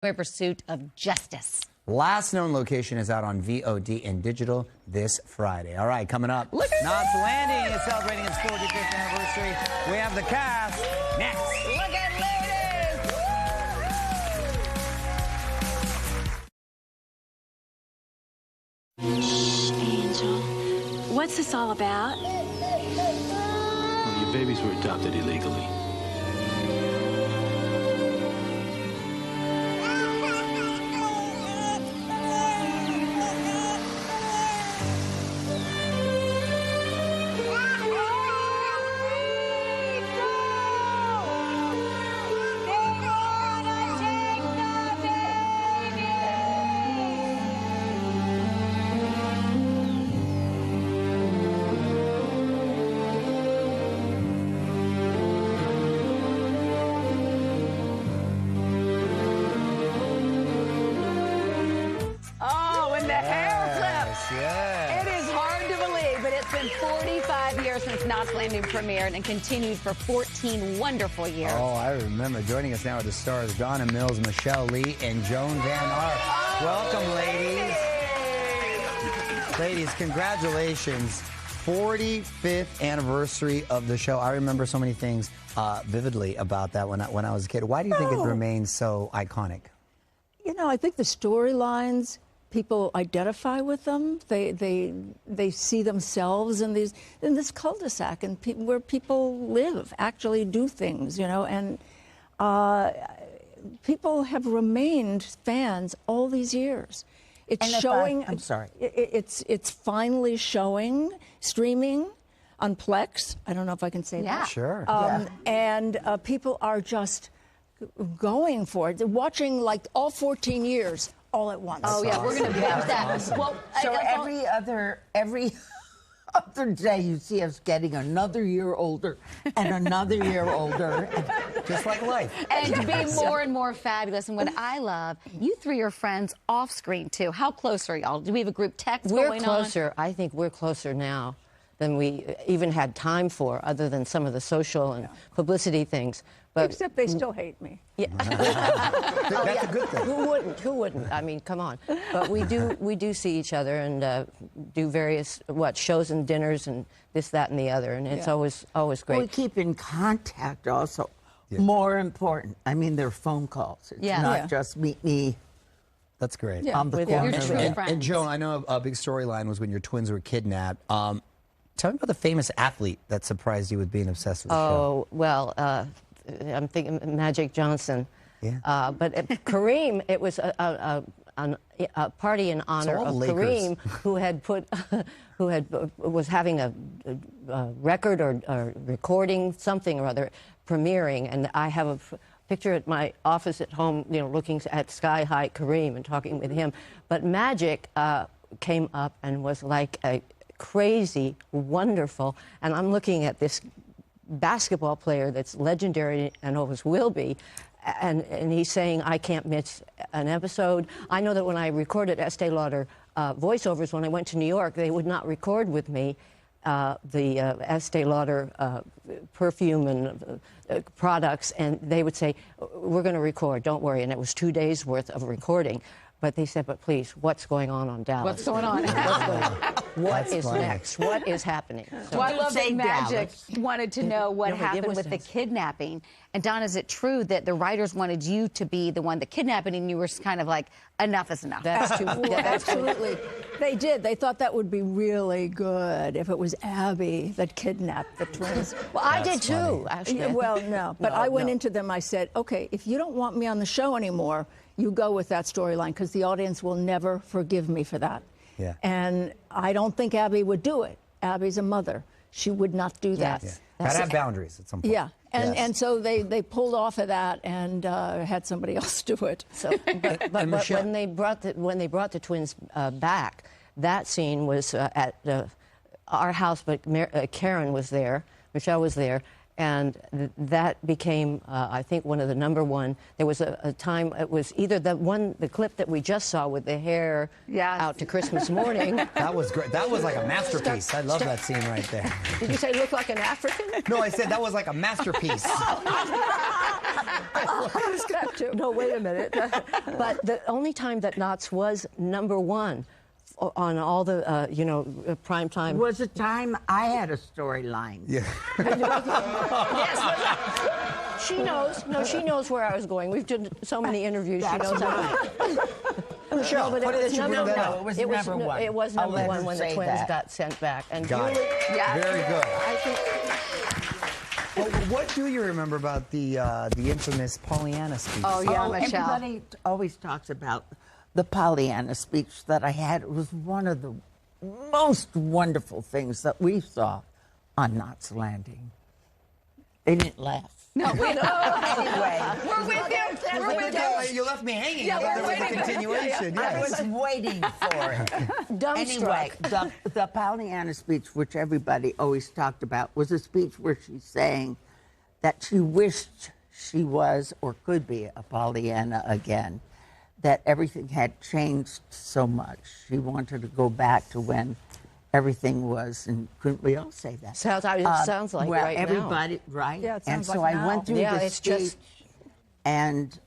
in pursuit of justice. Last known location is out on VOD and digital this Friday. All right, coming up, Knots Landing is celebrating its 45th anniversary. We have the cast next. Look at ladies! Shh, Angel. What's this all about? Well, your babies were adopted illegally. It is hard to believe, but it's been 45 years since Knots Landing premiered and continued for 14 wonderful years. Oh, I remember. Joining us now are the stars Donna Mills, Michelle Lee, and Joan Van Ark. Welcome, ladies. Ladies, congratulations. 45th anniversary of the show. I remember so many things vividly about that when I was a kid. Why do you think it remains so iconic? You know, I think the storylines, people identify with them. They see themselves in this cul-de-sac and where people live, actually do things, you know. And people have remained fans all these years. It's showing. I'm sorry. It's finally showing, streaming on Plex. I don't know if I can say that. Sure. And people are just going for it. They're watching like all 14 years all at once. Oh, yeah, we're going to binge that. Awesome. Well, So every other day you see us getting another year older and another year older. Just like life. and to be more and more fabulous. And what I love, you three are friends off screen, too. How close are y'all? Do we have a group text going on? We're closer. I think we're closer now than we even had time for, other than some of the social and publicity things. But Except they still hate me. yeah. That's a good thing. Who wouldn't? Who wouldn't? I mean, come on. But we do see each other and do various shows and dinners and this, that, and the other, and it's always great. We keep in contact also. More important, I mean, they're phone calls. It's not just meet me. That's great. On the With corner. You're true friends. And Joan, I know a big storyline was when your twins were kidnapped. Tell me about the famous athlete that surprised you with being obsessed with the show. Oh, well, I'm thinking Magic Johnson. Yeah. But Kareem, it was a party in honor all of Lakers. Kareem, who was having a record or recording something or other premiering, and I have a picture at my office at home, you know, looking at Sky High Kareem and talking with him. But Magic came up and was like a crazy, wonderful, and I'm looking at this basketball player that's legendary and always will be, and he's saying, I can't miss an episode. I know that when I recorded Estee Lauder voiceovers, when I went to New York, they would not record with me the Estee Lauder perfume and products, and they would say, we're going to record, don't worry, and it was 2 days worth of recording. But they said, but please, what's going on Dallas? What's going on? What is next? What is happening? So, Well, I love that Say Magic Dallas. wanted to know what No, but it happened was with the nice. kidnapping. And Don, is it true that the writers wanted you to be the one that kidnapped, and you were kind of like, enough is enough? that's too. Yeah, that's too. Absolutely. They did. They thought that would be really good if it was Abby that kidnapped the twins. Well, I did too, actually. Yeah, well, no. But I went into them, I said, okay, if you don't want me on the show anymore, you go with that storyline, because the audience will never forgive me for that. Yeah. And I don't think Abby would do it. Abby's a mother. She would not do that. Yeah. Gotta have boundaries at some point. Yeah. And, Yes. and so they pulled off of that and had somebody else do it. So, but Michelle- when they brought the twins back, that scene was at our house, but Karen was there, Michelle was there, and that became, I think, one of the #1. There was a time, it was either the clip that we just saw with the hair out to Christmas morning. That was great. That was like a masterpiece. I love that scene right there. Did you say look like an African? No, I said that was like a masterpiece. No, wait a minute. But the only time that Knots was #1 on all the, prime time. Was a time I had a storyline. Yeah. She knows. No, she knows where I was going. We've done so many interviews. She knows Michelle, but funny that you bring that no, up. it was It was number one. It was I'll number let one her when the say twins that. got sent back. And Got Julie, it. Yeah. Very good. I think. Well, what do you remember about the infamous Pollyanna speech? Oh, yeah, Michelle. Everybody always talks about the Pollyanna speech that I had. It was one of the most wonderful things that we saw on Knots Landing. They didn't laugh. No, we know. Anyway, We're with you. We're with you. You left me hanging. Yeah, I thought we're there was a waiting. continuation. I Yes. was waiting for it. Anyway, Dumbstruck. the Pollyanna speech, which everybody always talked about, was a speech where she's saying that she wished she was or could be a Pollyanna again, that everything had changed so much. She wanted to go back to when everything was, and couldn't we all say that? Sounds like where right now. everybody, right? Yeah, it and sounds so like I went now. through Yeah, the it's speech, just- and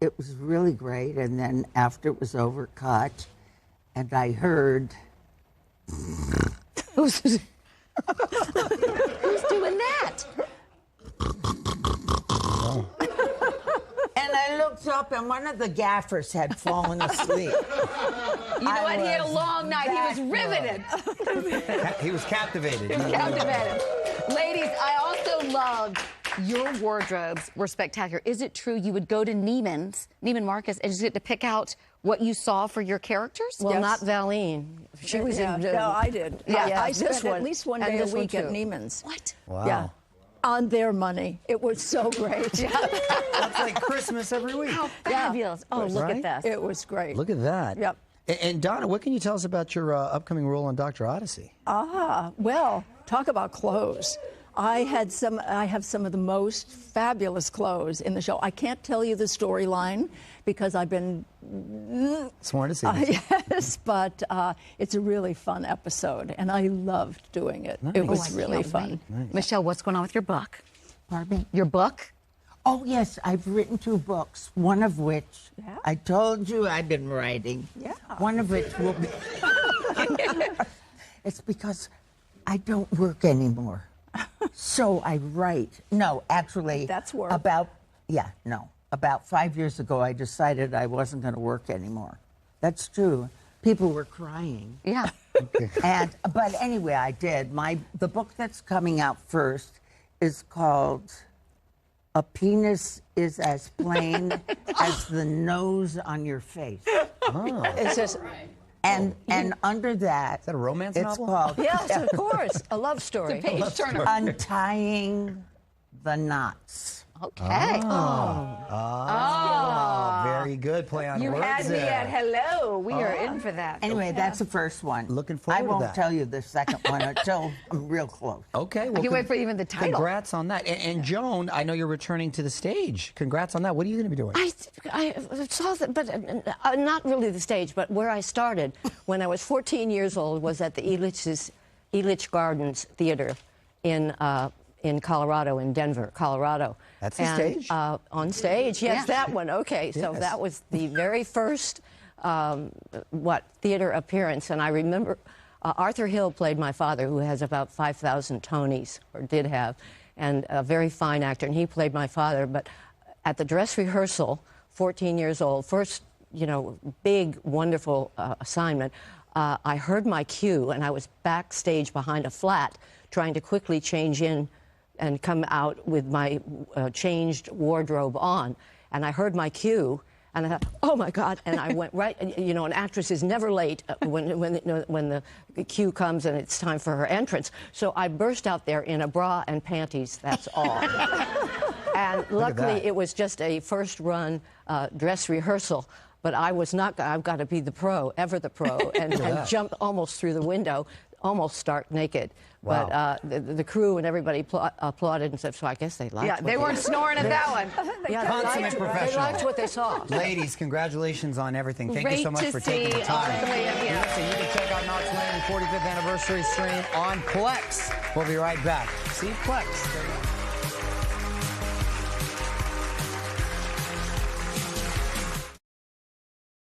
it was really great. And then after it was over, cut, and I heard. Who's doing that? And I looked up, and one of the gaffers had fallen asleep. You know what? He had a long night. He was riveted. He was captivated. Captivated. Ladies, I also loved your wardrobes were spectacular. Is it true you would go to Neiman Marcus, and just get to pick out what you saw for your characters? Well, Yes. not Valine. She was in. No, I did. Yeah, I this spent one. at least one And day a this one, week at too. Neiman's. What? Wow. Yeah. On their money. It was so great. That's like Christmas every week. How fabulous. Oh, look Right? at that. It was great. Look at that. Yep. And Donna, what can you tell us about your upcoming role on Dr. Odyssey? Well, talk about clothes. I have some of the most fabulous clothes in the show. I can't tell you the storyline because I've been Sworn to see. yes, but it's a really fun episode, and I loved doing it. It was really fun. Michelle, what's going on with your book? Pardon me? Your book? Oh, yes, I've written 2 books, one of which Yeah. I told you I've been writing. Yeah. One of which will be. It's because I don't work anymore. So I write. No, actually. That's work. About 5 years ago, I decided I wasn't going to work anymore. That's true. People were crying. Yeah. But anyway, I did. The book that's coming out first is called A Penis is as Plain as the Nose on Your Face. It's just. And under that, Is that a romance it's novel? called Yes, of course. A love story. Page Turner. Untying the Knots. Okay. Very good. Play on You words had me there. at hello. We are in for that. Anyway, that's the first one. Looking forward I to won't that. tell you the second one until I'm real close. Okay. Well, can't wait for even the title. Congrats on that. And Joan, I know you're returning to the stage. Congrats on that. What are you going to be doing? I saw that, but not really the stage, but where I started when I was 14 years old was at the Elitch Gardens Theater in Colorado, in Denver, Colorado. That's the stage? On stage, yes, Yeah. that one. Okay, so Yes. that was the very first theater appearance, and I remember Arthur Hill played my father, who has about 5,000 Tonys, or did have, and a very fine actor, and he played my father. But at the dress rehearsal, 14 years old, first, big, wonderful assignment, I heard my cue, and I was backstage behind a flat trying to quickly change in and come out with my changed wardrobe on. And I heard my cue, and I thought, oh, my God. And I went right, and, an actress is never late when the cue comes and it's time for her entrance. So I burst out there in a bra and panties, that's all. And luckily, that. it was just a first-run dress rehearsal. But I was not, I've got to be the pro, ever the pro, and jump almost through the window, almost stark naked. Wow. But the crew and everybody applauded and said, so I guess they liked Yeah, what they weren't snoring at that one. Yeah, Consummate they professional. liked what they saw. Ladies, congratulations on everything. Thank you so Great much to for taking see the time. all three of you. Listen, you can check out Knots Landing 45th anniversary stream on Plex. We'll be right back. See Plex.